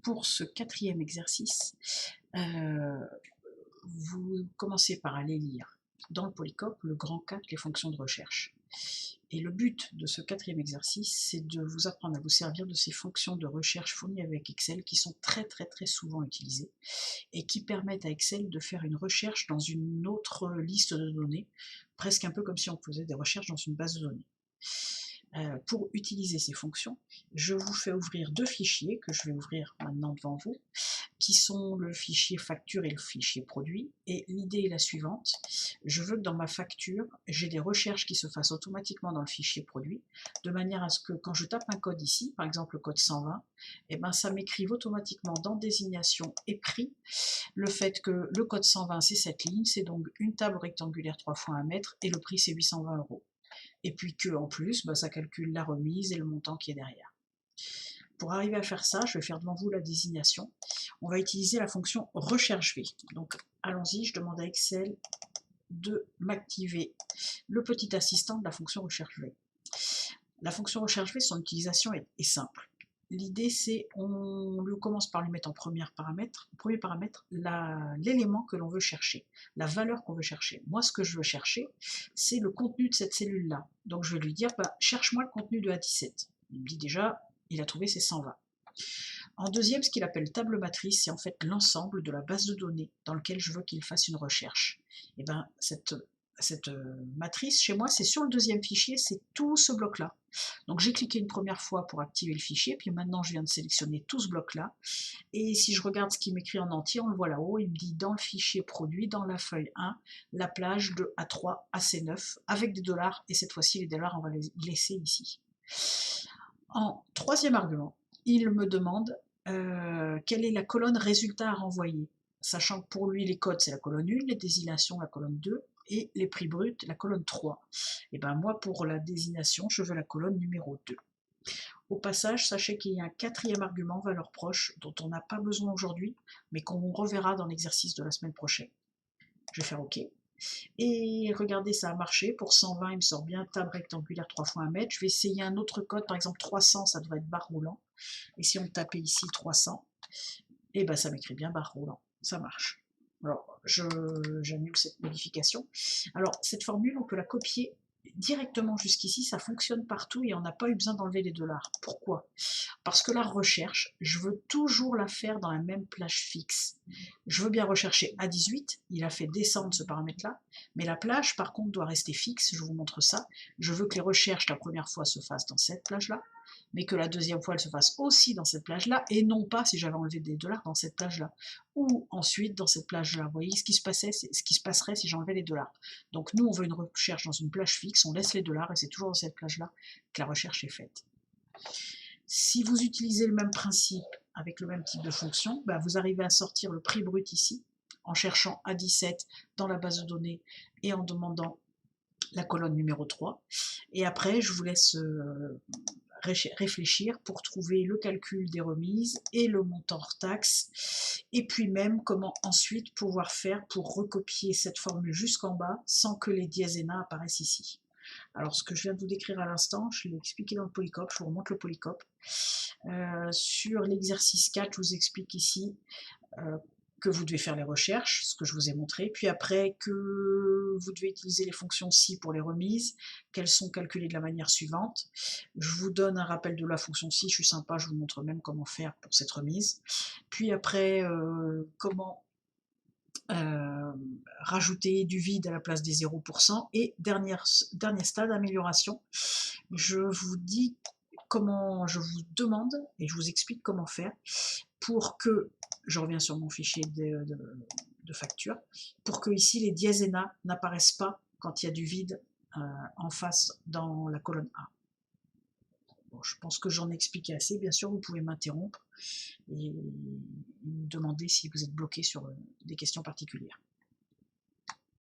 pour ce quatrième exercice, vous commencez par aller lire dans le Polycope le grand 4, les fonctions de recherche. Et le but de ce quatrième exercice, c'est de vous apprendre à vous servir de ces fonctions de recherche fournies avec Excel qui sont très souvent utilisées et qui permettent à Excel de faire une recherche dans une autre liste de données, presque un peu comme si on faisait des recherches dans une base de données. Pour utiliser ces fonctions, je vous fais ouvrir deux fichiers que je vais ouvrir maintenant devant vous, qui sont le fichier facture et le fichier produit. Et l'idée est la suivante, je veux que dans ma facture, j'ai des recherches qui se fassent automatiquement dans le fichier produit, de manière à ce que quand je tape un code ici, par exemple le code 120, et ben ça m'écrive automatiquement dans désignation et prix, le fait que le code 120 c'est cette ligne, c'est donc une table rectangulaire 3 fois 1 mètre, et le prix c'est 820 €. Et puis que en plus, ça calcule la remise et le montant qui est derrière. Pour arriver à faire ça, je vais faire devant vous la désignation. On va utiliser la fonction recherche V. Donc allons-y, je demande à Excel de m'activer le petit assistant de la fonction recherche V. La fonction recherche V, son utilisation est simple. L'idée c'est, on commence par lui mettre en premier paramètre l'élément que l'on veut chercher, la valeur qu'on veut chercher. Moi ce que je veux chercher, c'est le contenu de cette cellule-là. Donc je vais lui dire, cherche-moi le contenu de A17. Il me dit déjà, il a trouvé ses 120. En deuxième, ce qu'il appelle table matrice, c'est en fait l'ensemble de la base de données dans lequel je veux qu'il fasse une recherche. Et bien cette matrice, chez moi, c'est sur le deuxième fichier, c'est tout ce bloc-là. Donc j'ai cliqué une première fois pour activer le fichier, puis maintenant je viens de sélectionner tout ce bloc-là. Et si je regarde ce qu'il m'écrit en entier, on le voit là-haut, il me dit dans le fichier produit, dans la feuille 1, la plage de A3 à C9, avec des dollars, et cette fois-ci les dollars, on va les laisser ici. En troisième argument, il me demande quelle est la colonne résultat à renvoyer, sachant que pour lui les codes c'est la colonne 1, les désignations la colonne 2, et les prix bruts la colonne 3. Et bien moi pour la désignation, je veux la colonne numéro 2. Au passage, sachez qu'il y a un quatrième argument, valeur proche, dont on n'a pas besoin aujourd'hui, mais qu'on reverra dans l'exercice de la semaine prochaine. Je vais faire OK. Et regardez, ça a marché. Pour 120, il me sort bien table rectangulaire 3 fois 1 mètre. Je vais essayer un autre code, par exemple 300, ça devrait être barre roulant. Et si on tapait ici 300, et ben ça m'écrit bien barre roulant. Ça marche. Alors, j'annule cette modification. Alors, cette formule, on peut la copier directement jusqu'ici, ça fonctionne partout et on n'a pas eu besoin d'enlever les dollars. Pourquoi? Parce que la recherche, je veux toujours la faire dans la même plage fixe. Je veux bien rechercher A18, il a fait descendre ce paramètre-là, mais la plage, par contre, doit rester fixe, je vous montre ça. Je veux que les recherches, la première fois, se fassent dans cette plage-là, mais que la deuxième fois, elle se fasse aussi dans cette plage-là, et non pas, si j'avais enlevé des dollars, dans cette plage-là, ou ensuite dans cette plage-là. Vous voyez ce qui se passerait si j'enlevais les dollars. Donc nous, on veut une recherche dans une plage fixe, on laisse les dollars, et c'est toujours dans cette plage-là que la recherche est faite. Si vous utilisez le même principe avec le même type de fonction, vous arrivez à sortir le prix brut ici, en cherchant A17 dans la base de données et en demandant la colonne numéro 3. Et après, je vous laisse réfléchir pour trouver le calcul des remises et le montant hors taxe, et puis même comment ensuite pouvoir faire pour recopier cette formule jusqu'en bas sans que les diésénas apparaissent ici. Alors ce que je viens de vous décrire à l'instant, je l'ai expliqué dans le Polycope, je vous remonte le Polycope. Sur l'exercice 4, je vous explique ici que vous devez faire les recherches, ce que je vous ai montré, puis après que vous devez utiliser les fonctions si pour les remises, qu'elles sont calculées de la manière suivante. Je vous donne un rappel de la fonction si, je suis sympa, je vous montre même comment faire pour cette remise. Puis après, comment rajouter du vide à la place des 0%. Et dernier stade, amélioration, je vous demande et je vous explique comment faire pour que, je reviens sur mon fichier de facture, pour que ici les diésénas n'apparaissent pas quand il y a du vide en face dans la colonne A. Bon, je pense que j'en ai expliqué assez. Bien sûr, vous pouvez m'interrompre et me demander si vous êtes bloqué sur des questions particulières.